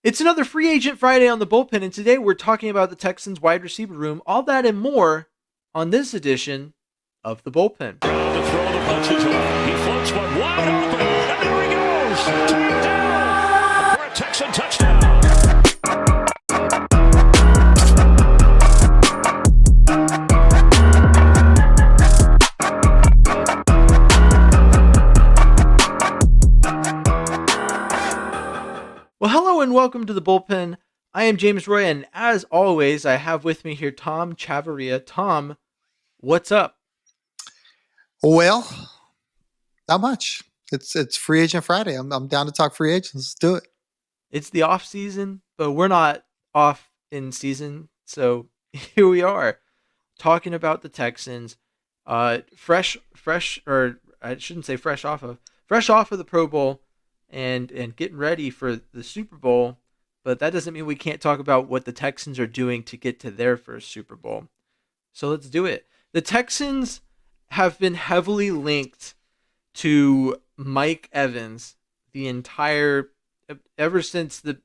It's another Free Agent Friday on the Bullpen, and today we're talking about the Texans wide receiver room. All that and more on this edition of the Bullpen. To throw the punches away. He floats one wide open, and there he goes. Touchdown! For a Texan touchdown. Well, hello and welcome to the Bullpen. I am James Roy, and as always, I have with me here Tom Chavarria. Tom, what's up? Well, not much. It's Free Agent Friday. I'm down to talk free agents. Let's do it. It's the off season, but we're not off in season, so here we are talking about the Texans. Fresh, or I shouldn't say fresh off of the Pro Bowl. And getting ready for the Super Bowl, but that doesn't mean we can't talk about what the Texans are doing to get to their first Super Bowl. So let's do it. The Texans have been heavily linked to Mike Evans ever since the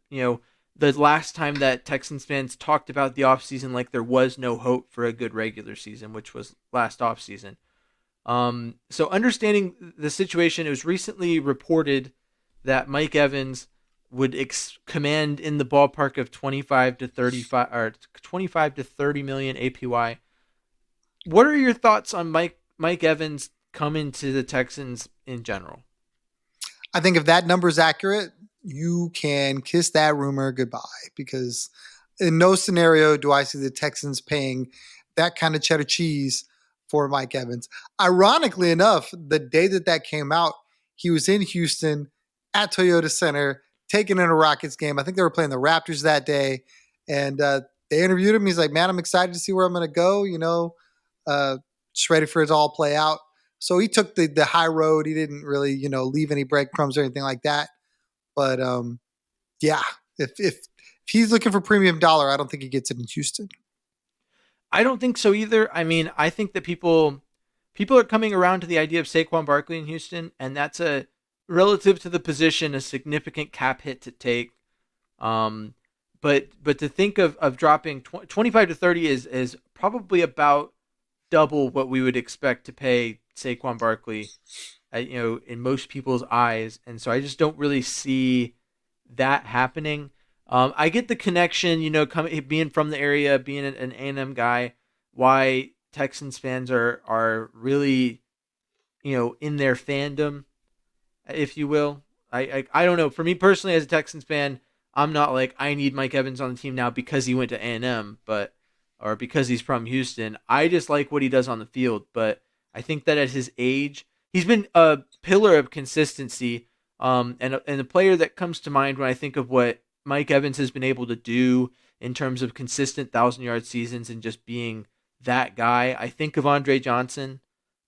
last time that Texans fans talked about the offseason like there was no hope for a good regular season, which was last offseason. So understanding the situation, it was recently reported that Mike Evans would command in the ballpark of 25 to 30 million APY. What are your thoughts on Mike Evans coming to the Texans in general? I think if that number is accurate, you can kiss that rumor goodbye, because in no scenario do I see the Texans paying that kind of cheddar cheese for Mike Evans. Ironically enough, the day that came out, he was in Houston at Toyota Center, taking in a Rockets game. I think they were playing the Raptors that day. And they interviewed him. He's like, man, I'm excited to see where I'm going to go. Just ready for it to all play out. So he took the high road. He didn't really, leave any breadcrumbs or anything like that. But yeah, if he's looking for premium dollar, I don't think he gets it in Houston. I don't think so either. I mean, I think that people are coming around to the idea of Saquon Barkley in Houston, and that's relative to the position, a significant cap hit to take. But to think of dropping 25 to 30 is probably about double what we would expect to pay Saquon Barkley, in most people's eyes. And so I just don't really see that happening. I get the connection, being from the area, being an A&M guy, why Texans fans are really, in their fandom, if you will. I don't know. For me personally, as a Texans fan, I'm not like, I need Mike Evans on the team now because he went to A&M, or because he's from Houston. I just like what he does on the field. But I think that at his age, he's been a pillar of consistency, and a player that comes to mind when I think of what Mike Evans has been able to do in terms of consistent 1,000-yard seasons and just being that guy. I think of Andre Johnson.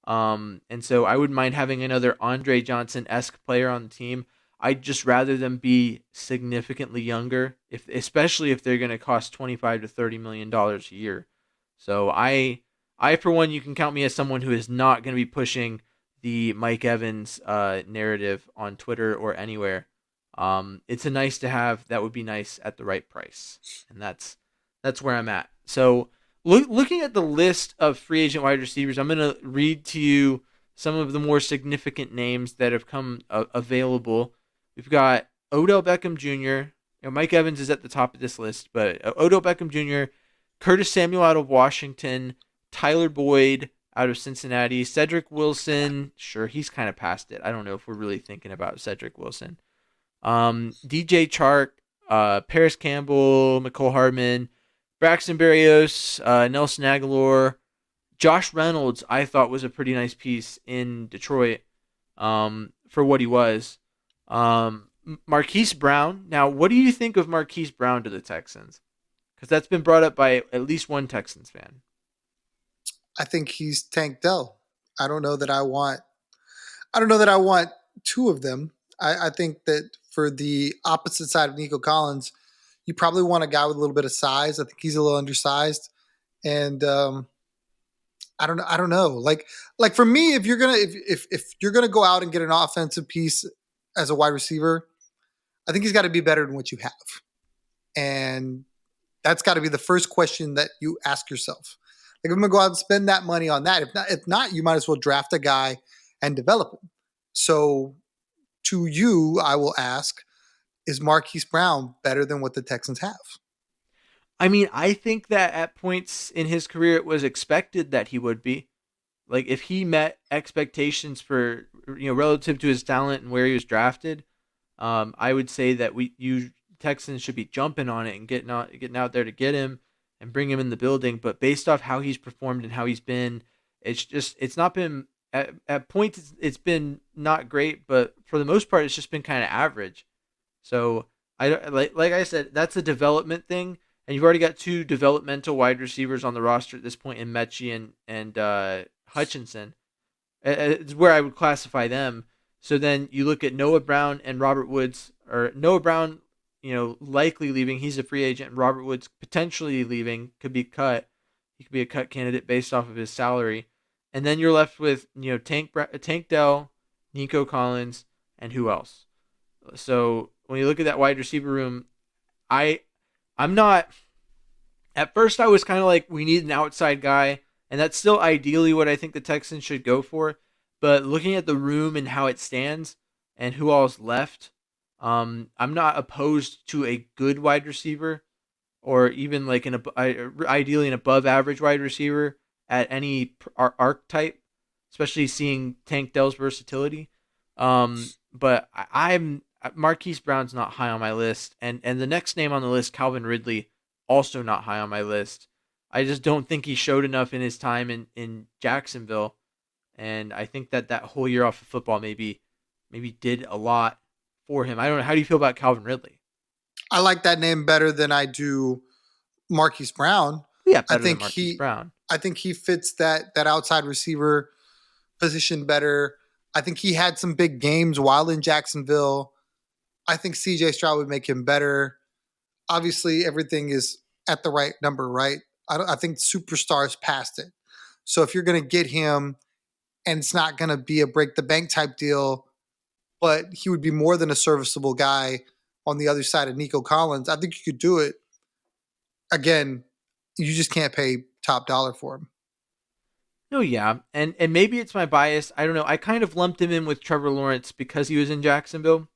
And so I wouldn't mind having another Andre Johnson-esque player on the team. I'd just rather them be significantly younger, especially if they're going to cost $25 to $30 million a year. So I for one, you can count me as someone who is not going to be pushing the Mike Evans narrative on Twitter or anywhere. It's a nice to have. That would be nice at the right price, and that's where I'm at. So looking at the list of free agent wide receivers, I'm going to read to you some of the more significant names that have come available. We've got Odell Beckham Jr. Mike Evans is at the top of this list, but Odell Beckham Jr., Curtis Samuel out of Washington, Tyler Boyd out of Cincinnati, Cedric Wilson. Sure, he's kind of past it. I don't know if we're really thinking about Cedric Wilson. DJ Chark, Paris Campbell, McCole Hardman, Braxton Berrios, Nelson Aguilar, Josh Reynolds, I thought was a pretty nice piece in Detroit for what he was. Marquise Brown. Now, what do you think of Marquise Brown to the Texans? Because that's been brought up by at least one Texans fan. I think he's Tank Dell. I don't know that I want two of them. I think that for the opposite side of Nico Collins, you probably want a guy with a little bit of size. I think he's a little undersized, and I don't know. Like for me, if you're gonna go out and get an offensive piece as a wide receiver, I think he's got to be better than what you have. And that's got to be the first question that you ask yourself. Like, I'm going to go out and spend that money on that. If not, you might as well draft a guy and develop him. So to you, I will ask, is Marquise Brown better than what the Texans have? I mean, I think that at points in his career, it was expected that he would be. Like, if he met expectations for, relative to his talent and where he was drafted, I would say that you Texans should be jumping on it and getting out there to get him and bring him in the building. But based off how he's performed and how he's been, it's not been at points it's been not great, but for the most part it's just been kind of average. So like I said, that's a development thing, and you've already got two developmental wide receivers on the roster at this point in Mechie and Hutchinson. It's where I would classify them. So then you look at Noah Brown and Robert Woods, or Noah Brown, likely leaving. He's a free agent, and Robert Woods potentially leaving, could be cut. He could be a cut candidate based off of his salary. And then you're left with Tank Dell, Nico Collins, and who else? So when you look at that wide receiver room, I I'm not. At first, I was kind of like, we need an outside guy, and that's still ideally what I think the Texans should go for. But looking at the room and how it stands and who all's left, I'm not opposed to a good wide receiver or even like ideally an above average wide receiver at any archetype, especially seeing Tank Dell's versatility. But I'm Marquise Brown's not high on my list, and the next name on the list, Calvin Ridley, also not high on my list. I just don't think he showed enough in his time in Jacksonville, and I think that whole year off of football maybe did a lot for him. I don't know. How do you feel about Calvin Ridley? I like that name better than I do Marquise Brown. Yeah, I better than think Marquise he Brown. I think he fits that outside receiver position better. I think he had some big games while in Jacksonville. I think CJ Stroud would make him better. Obviously, everything is at the right number, right? I think superstars past it. So if you're going to get him and it's not going to be a break the bank type deal, but he would be more than a serviceable guy on the other side of Nico Collins, I think you could do it. Again, you just can't pay top dollar for him. No, yeah, and maybe it's my bias. I don't know. I kind of lumped him in with Trevor Lawrence because he was in Jacksonville,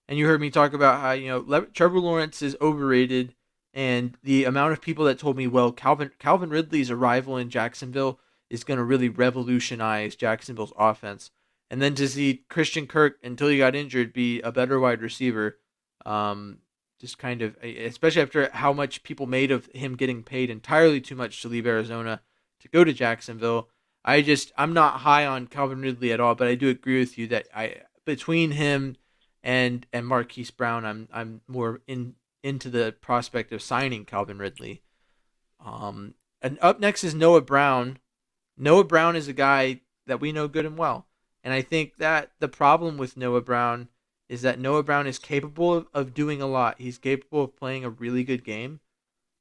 and you heard me talk about how Trevor Lawrence is overrated, and the amount of people that told me, well, Calvin Ridley's arrival in Jacksonville is going to really revolutionize Jacksonville's offense, and then to see Christian Kirk until he got injured be a better wide receiver, just kind of, especially after how much people made of him getting paid entirely too much to leave Arizona to go to Jacksonville. I'm not high on Calvin Ridley at all, but I do agree with you that between him and Marquise Brown, I'm more into the prospect of signing Calvin Ridley. And up next is Noah Brown. Noah Brown is a guy that we know good and well, and I think that the problem with Noah Brown is that Noah Brown is capable of doing a lot. He's capable of playing a really good game.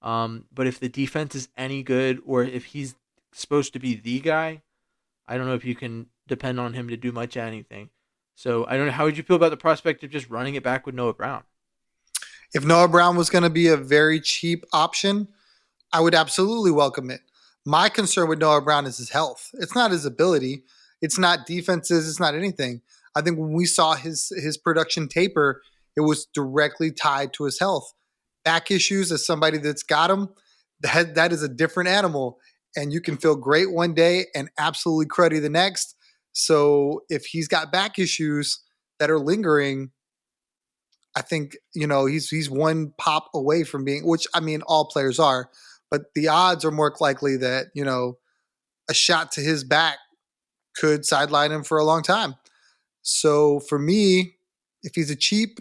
But if the defense is any good, or if he's supposed to be the guy, I don't know if you can depend on him to do much of anything. So I don't know. How would you feel about the prospect of just running it back with Noah Brown? If Noah Brown was going to be a very cheap option, I would absolutely welcome it. My concern with Noah Brown is his health. It's not his ability. It's not defenses. It's not anything. I think when we saw his production taper, it was directly tied to his health. Back issues, as somebody that's got them, that is a different animal. And you can feel great one day and absolutely cruddy the next. So if he's got back issues that are lingering, I think, he's one pop away from being, which I mean, all players are, but the odds are more likely that, a shot to his back could sideline him for a long time. So for me, if he's a cheap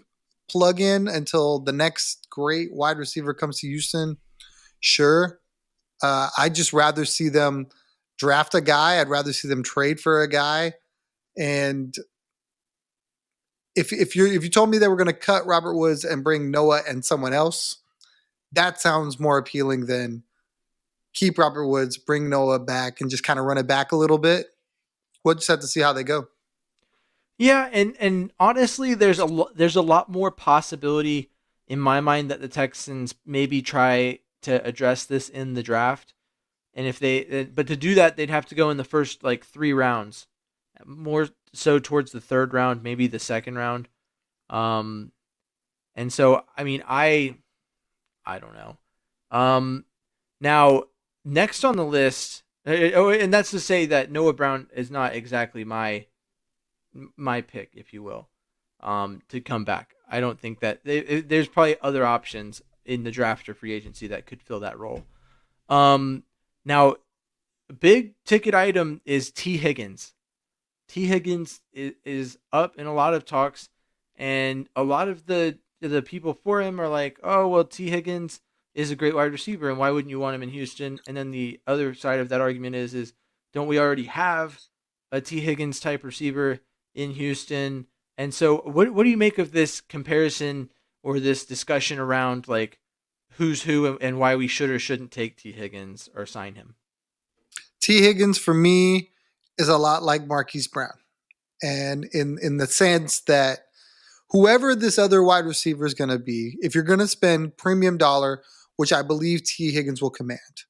plug in until the next great wide receiver comes to Houston, sure. I'd just rather see them draft a guy. I'd rather see them trade for a guy. And if you told me they were going to cut Robert Woods and bring Noah and someone else, that sounds more appealing than keep Robert Woods, bring Noah back, and just kind of run it back a little bit. We'll just have to see how they go. Yeah, and honestly, there's a lot more possibility in my mind that the Texans maybe try to address this in the draft. And if but to do that, they'd have to go in the first like 3 rounds, more so towards the third round, maybe the second round. Um, and so, I mean, I don't know. Um, Now, next on the list, oh, and that's to say that Noah Brown is not exactly my pick, if you will, to come back. I don't think that there's probably other options in the draft or free agency that could fill that role. Now, big ticket item is T. Higgins. T. Higgins is up in a lot of talks, and a lot of the people for him are like, oh well, T. Higgins is a great wide receiver, and why wouldn't you want him in Houston? And then the other side of that argument is don't we already have a T. Higgins type receiver in Houston? And so, what do you make of this comparison or this discussion around like who's who and why we should or shouldn't take T. Higgins or sign him? T. Higgins for me is a lot like Marquise Brown, and in the sense that whoever this other wide receiver is going to be, if you're going to spend premium dollar, which I believe T. Higgins will command,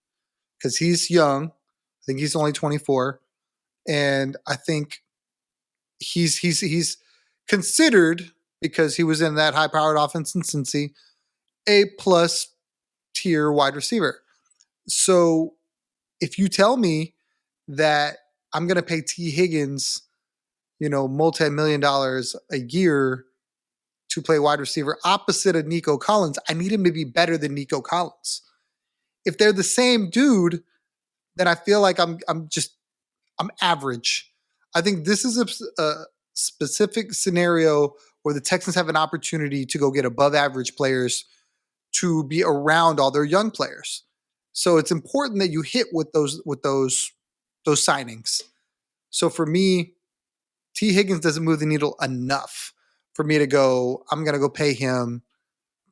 because he's young. I think he's only 24, and I think he's considered, because he was in that high-powered offense in Cincy, a plus tier wide receiver. So if you tell me that I'm going to pay T. Higgins, multi-million dollars a year to play wide receiver opposite of Nico Collins, I need him to be better than Nico Collins. If they're the same dude, then I feel like I'm average. I think this is a specific scenario where the Texans have an opportunity to go get above average players to be around all their young players. So it's important that you hit with those signings. So for me, T. Higgins doesn't move the needle enough for me to go, I'm going to go pay him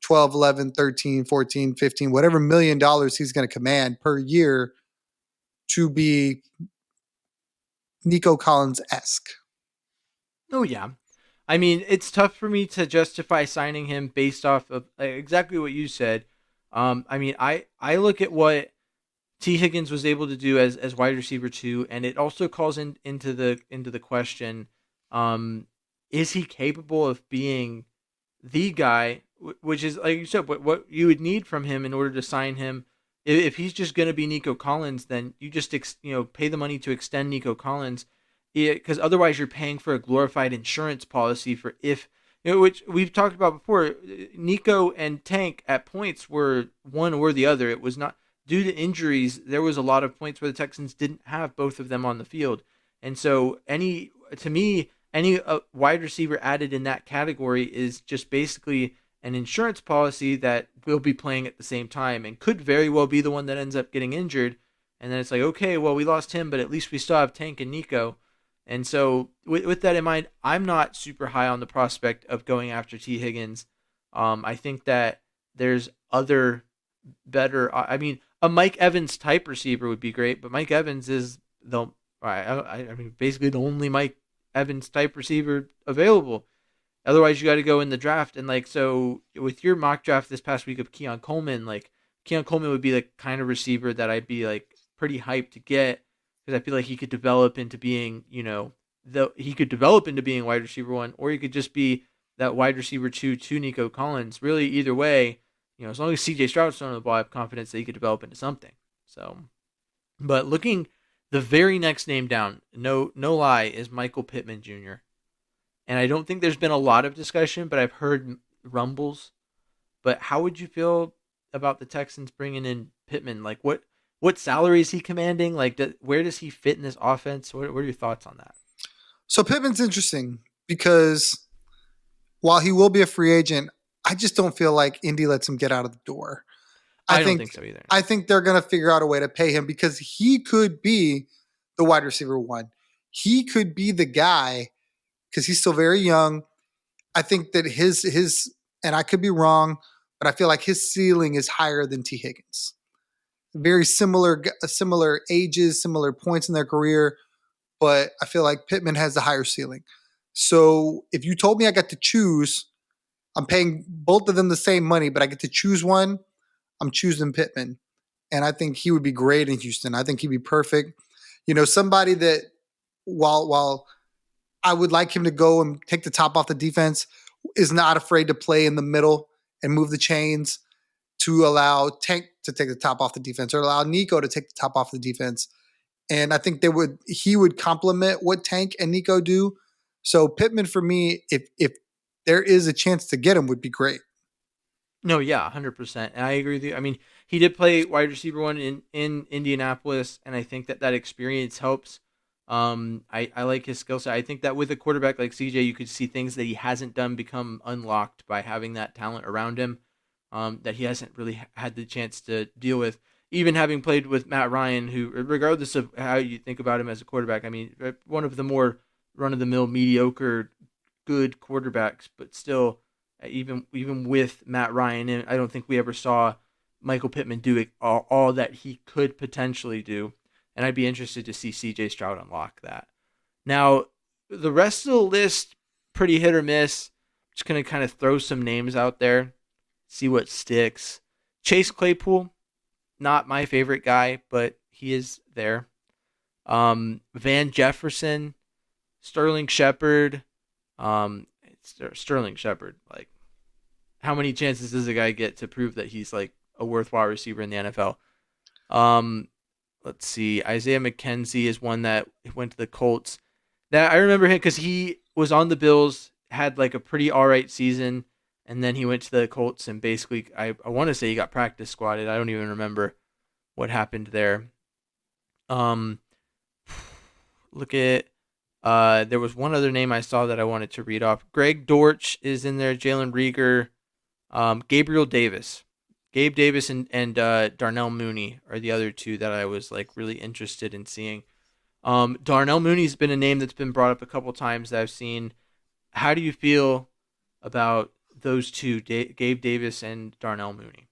12, 11, 13, 14, 15, whatever $1 million he's going to command per year to be Nico Collins-esque. Oh yeah, I mean it's tough for me to justify signing him based off of exactly what you said. I mean I look at what T. Higgins was able to do as wide receiver 2, and it also calls into the question, is he capable of being the guy? Which is like you said, what you would need from him in order to sign him. If he's just going to be Nico Collins, then you just pay the money to extend Nico Collins, because otherwise you're paying for a glorified insurance policy for if which we've talked about before. Nico and Tank at points were one or the other. It was not due to injuries. There was a lot of points where the Texans didn't have both of them on the field, and so any wide receiver added in that category is just basically an insurance policy that will be playing at the same time and could very well be the one that ends up getting injured. And then it's like, okay, well, we lost him, but at least we still have Tank and Nico. And so with that in mind, I'm not super high on the prospect of going after T. Higgins. I think that there's other better. I mean, a Mike Evans type receiver would be great, but Mike Evans is basically the only Mike Evans type receiver available. Otherwise, you got to go in the draft. And like, so with your mock draft this past week of Keon Coleman, like Keon Coleman would be the kind of receiver that I'd be like pretty hyped to get, because I feel like he could develop into being, he could develop into being wide receiver 1, or he could just be that wide receiver 2 to Nico Collins. Really, either way, as long as CJ Stroud's throwing the ball, I have confidence that he could develop into something. So, but looking the very next name down, no lie, is Michael Pittman Jr. And I don't think there's been a lot of discussion, but I've heard rumbles. But how would you feel about the Texans bringing in Pittman? Like, what salary is he commanding? Like, where does he fit in this offense? What are your thoughts on that? So Pittman's interesting because while he will be a free agent, I just don't feel like Indy lets him get out of the door. I don't think so either. I think they're going to figure out a way to pay him, because he could be the wide receiver 1. He could be the guy, because he's still very young. I think that his and I could be wrong, but I feel like his ceiling is higher than T. Higgins. Very similar ages, similar points in their career, but I feel like Pittman has the higher ceiling. So if you told me I got to choose, I'm paying both of them the same money, but I get to choose one. I'm choosing Pittman. And I think he would be great in Houston. I think he'd be perfect. Somebody that while I would like him to go and take the top off the defense, is not afraid to play in the middle and move the chains to allow Tank to take the top off the defense or allow Nico to take the top off the defense. And I think he would complement what Tank and Nico do. So Pittman for me, if there is a chance to get him, would be great. No, yeah, 100%. And I agree with you. I mean, he did play wide receiver one in Indianapolis, and I think that experience helps. I like his skill set. I think that with a quarterback like CJ, you could see things that he hasn't done become unlocked by having that talent around him, that he hasn't really had the chance to deal with. Even having played with Matt Ryan, who, regardless of how you think about him as a quarterback, I mean, one of the more run-of-the-mill, mediocre, good quarterbacks, but still, even with Matt Ryan, I don't think we ever saw Michael Pittman do all that he could potentially do. And I'd be interested to see CJ Stroud unlock that. Now, the rest of the list, pretty hit or miss. Just going to kind of throw some names out there, see what sticks. Chase Claypool, not my favorite guy, but he is there. Van Jefferson, Sterling Shepard. Sterling Shepard, like, how many chances does a guy get to prove that he's like a worthwhile receiver in the NFL? Let's see. Isaiah McKenzie is one that went to the Colts. That I remember him because he was on the Bills, had like a pretty all right season, and then he went to the Colts and basically, I want to say he got practice squatted. I don't even remember what happened there. Look at there was one other name I saw that I wanted to read off. Greg Dortch is in there. Jalen Rieger, Gabriel Davis. Gabe Davis and Darnell Mooney are the other two that I was like really interested in seeing. Darnell Mooney's been a name that's been brought up a couple times that I've seen. How do you feel about those two, Gabe Davis and Darnell Mooney?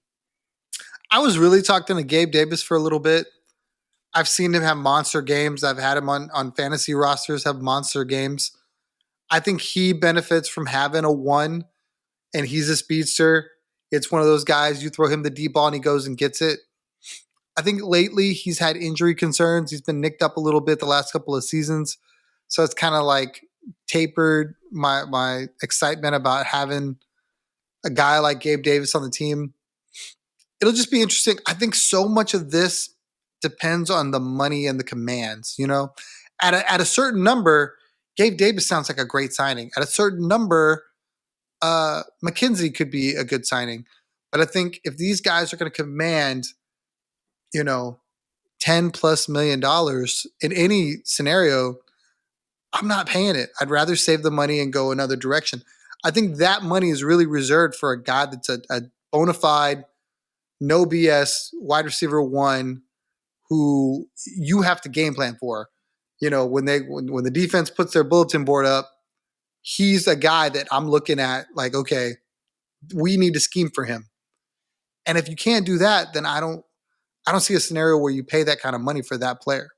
I was really talking to Gabe Davis for a little bit. I've seen him have monster games. I've had him on fantasy rosters have monster games. I think he benefits from having a one, and he's a speedster. It's one of those guys, you throw him the deep ball and he goes and gets it. I think lately he's had injury concerns. He's been nicked up a little bit the last couple of seasons. So it's kind of like tapered my excitement about having a guy like Gabe Davis on the team. It'll just be interesting. I think so much of this depends on the money and the commands. At a certain number, Gabe Davis sounds like a great signing. At a certain number, McKenzie could be a good signing. But I think if these guys are going to command, $10+ million in any scenario, I'm not paying it. I'd rather save the money and go another direction. I think that money is really reserved for a guy that's a bona fide, no BS wide receiver one who you have to game plan for. When the defense puts their bulletin board up, he's a guy that I'm looking at like, okay, we need to scheme for him. And if you can't do that, then I don't see a scenario where you pay that kind of money for that player.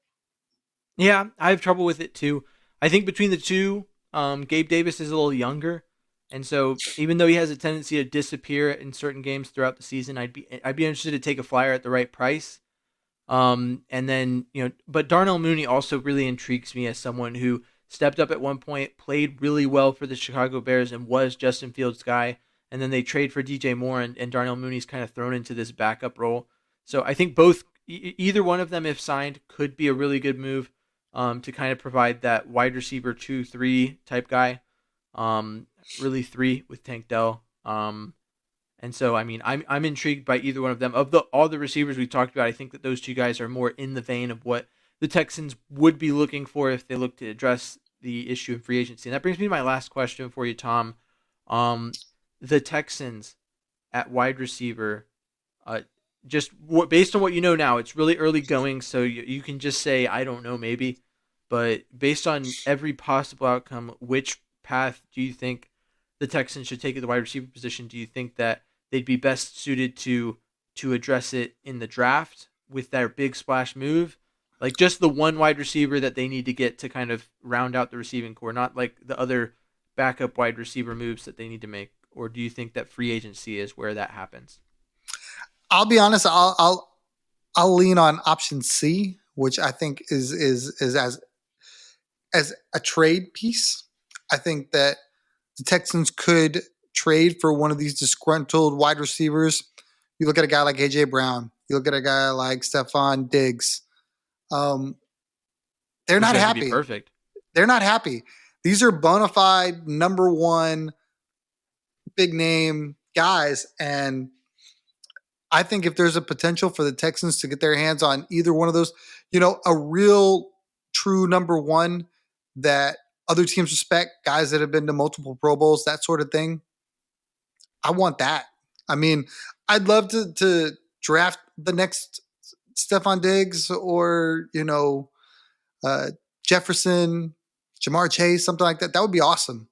Yeah, I have trouble with it too. I think between the two, Gabe Davis is a little younger, and so even though he has a tendency to disappear in certain games throughout the season, I'd be interested to take a flyer at the right price. And then but Darnell Mooney also really intrigues me as someone who stepped up at one point, played really well for the Chicago Bears, and was Justin Fields' guy. And then they trade for DJ Moore, and Darnell Mooney's kind of thrown into this backup role. So I think either one of them, if signed, could be a really good move to kind of provide that wide receiver 2-3 type guy, really 3 with Tank Dell. And so, I mean, I'm intrigued by either one of them. Of all the receivers we talked about, I think that those two guys are more in the vein of what the Texans would be looking for if they look to address the issue of free agency. And that brings me to my last question for you, Tom. The Texans at wide receiver, based on what you know now, it's really early going, so you can just say, I don't know, maybe. But based on every possible outcome, which path do you think the Texans should take at the wide receiver position? Do you think that they'd be best suited to address it in the draft with their big splash move? Like just the one wide receiver that they need to get to kind of round out the receiving core, not like the other backup wide receiver moves that they need to make? or do you think that free agency is where that happens? I'll be honest. I'll lean on option C, which I think is as a trade piece. I think that the Texans could trade for one of these disgruntled wide receivers. You look at a guy like AJ Brown. You look at a guy like Stephon Diggs. Um, they're Those not guys would be happy. perfect. They're not happy. These are bona fide number one big name guys, and I think if there's a potential for the Texans to get their hands on either one of those, a real true number one that other teams respect, guys that have been to multiple Pro Bowls, that sort of thing, I want that. I mean, I'd love to draft the next Stephon Diggs or, uh, Jefferson, Jamar Chase, something like that. That would be awesome.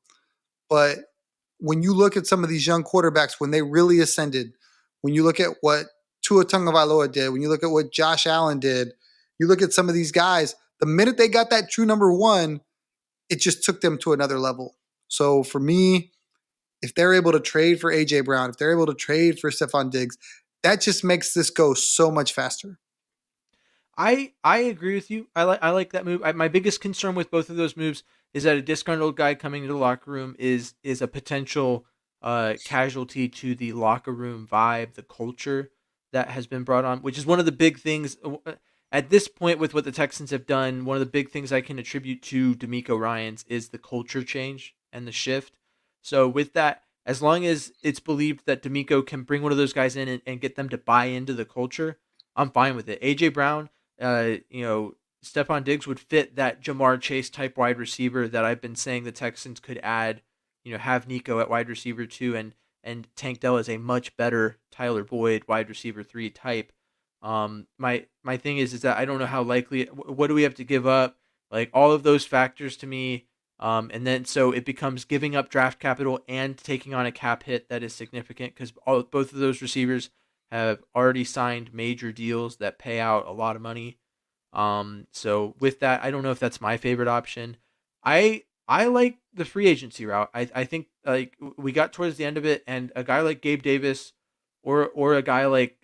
But when you look at some of these young quarterbacks, when they really ascended, when you look at what Tua Tagovailoa did, when you look at what Josh Allen did, you look at some of these guys, the minute they got that true number one, it just took them to another level. So for me, if they're able to trade for AJ Brown, if they're able to trade for Stephon Diggs, that just makes this go so much faster. I agree with you. I like that move. My biggest concern with both of those moves is that a disgruntled guy coming into the locker room is a potential casualty to the locker room vibe, the culture that has been brought on, which is one of the big things at this point with what the Texans have done. One of the big things I can attribute to D'Amico Ryans is the culture change and the shift. So with that, as long as it's believed that D'Amico can bring one of those guys in and get them to buy into the culture, I'm fine with it. AJ Brown, Stephon Diggs would fit that Jamar Chase type wide receiver that I've been saying the Texans could add. Have Nico at wide receiver 2 and Tank Dell is a much better Tyler Boyd wide receiver 3 type. My thing is that I don't know how likely. What do we have to give up? Like all of those factors to me. And then so it becomes giving up draft capital and taking on a cap hit that is significant because both of those receivers have already signed major deals that pay out a lot of money. So with that, I don't know if that's my favorite option. I like the free agency route. I think like we got towards the end of it, and a guy like Gabe Davis or a guy like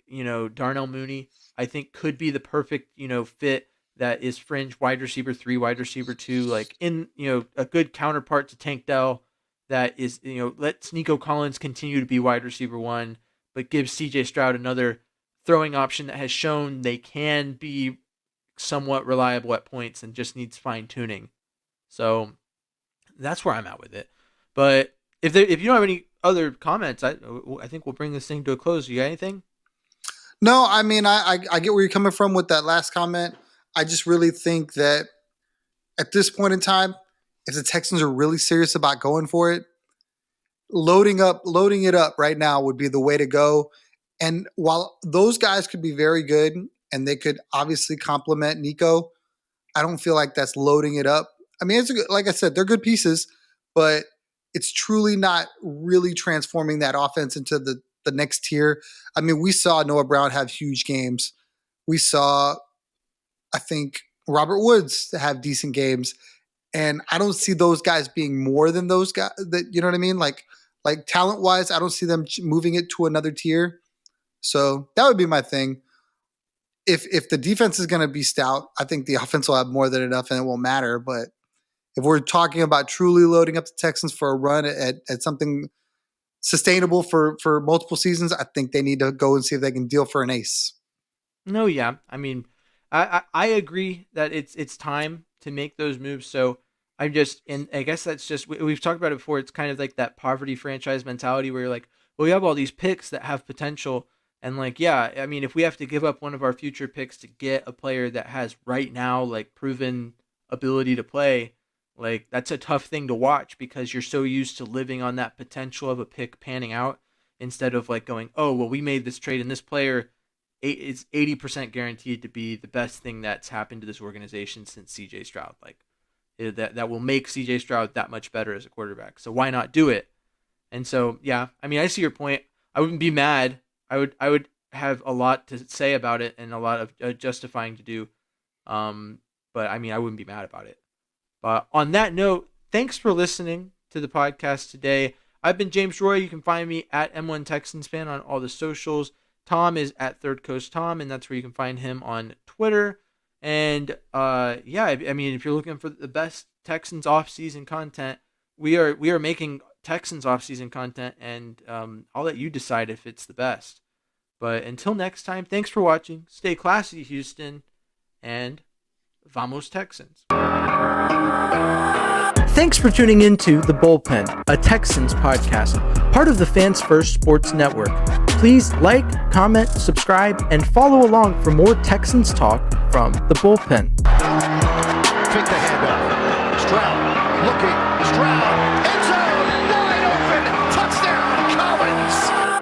Darnell Mooney, I think could be the perfect fit that is fringe wide receiver 3, wide receiver 2, like in a good counterpart to Tank Dell that is lets Nico Collins continue to be wide receiver 1, but gives CJ Stroud another throwing option that has shown they can be somewhat reliable at points and just needs fine tuning. So that's where I'm at with it. But if you don't have any other comments, I think we'll bring this thing to a close. You got anything? No, I mean, I get where you're coming from with that last comment. I just really think that at this point in time, if the Texans are really serious about going for it, loading it up right now would be the way to go. And while those guys could be very good and they could obviously complement Nico, I don't feel like that's loading it up. I mean, like I said, they're good pieces, but it's truly not really transforming that offense into the next tier. I mean, we saw Noah Brown have huge games. We saw, I think, Robert Woods have decent games. And I don't see those guys being more than those guys. That you know what I mean? Like talent wise, I don't see them moving it to another tier. So that would be my thing. If the defense is going to be stout, I think the offense will have more than enough, and it won't matter. But if we're talking about truly loading up the Texans for a run at something sustainable for multiple seasons, I think they need to go and see if they can deal for an ace. No, yeah. I mean, I agree that it's time to make those moves. So and I guess that's just we've talked about it before. It's kind of like that poverty franchise mentality where you're like, well, we have all these picks that have potential, and like, yeah, I mean, if we have to give up one of our future picks to get a player that has right now like proven ability to play, like that's a tough thing to watch because you're so used to living on that potential of a pick panning out instead of like going, oh, well, we made this trade and this player is 80% guaranteed to be the best thing that's happened to this organization since CJ Stroud. Like that will make CJ Stroud that much better as a quarterback. So why not do it? And so, yeah, I mean, I see your point. I wouldn't be mad. I would have a lot to say about it and a lot of justifying to do. But I mean, I wouldn't be mad about it. But on that note, thanks for listening to the podcast today. I've been James Roy. You can find me at M1 Texans fan on all the socials. Tom is at Third Coast Tom, and that's where you can find him on Twitter. And yeah, I mean, if you're looking for the best Texans off-season content, we are making Texans off-season content, and I'll let you decide if it's the best. But until next time, thanks for watching. Stay classy, Houston, and vamos Texans. Thanks for tuning into The Bullpen, a Texans podcast, part of the Fans First Sports Network. Please like, comment, subscribe, and follow along for more Texans talk from The Bullpen. Take the handoff. Stroud looking.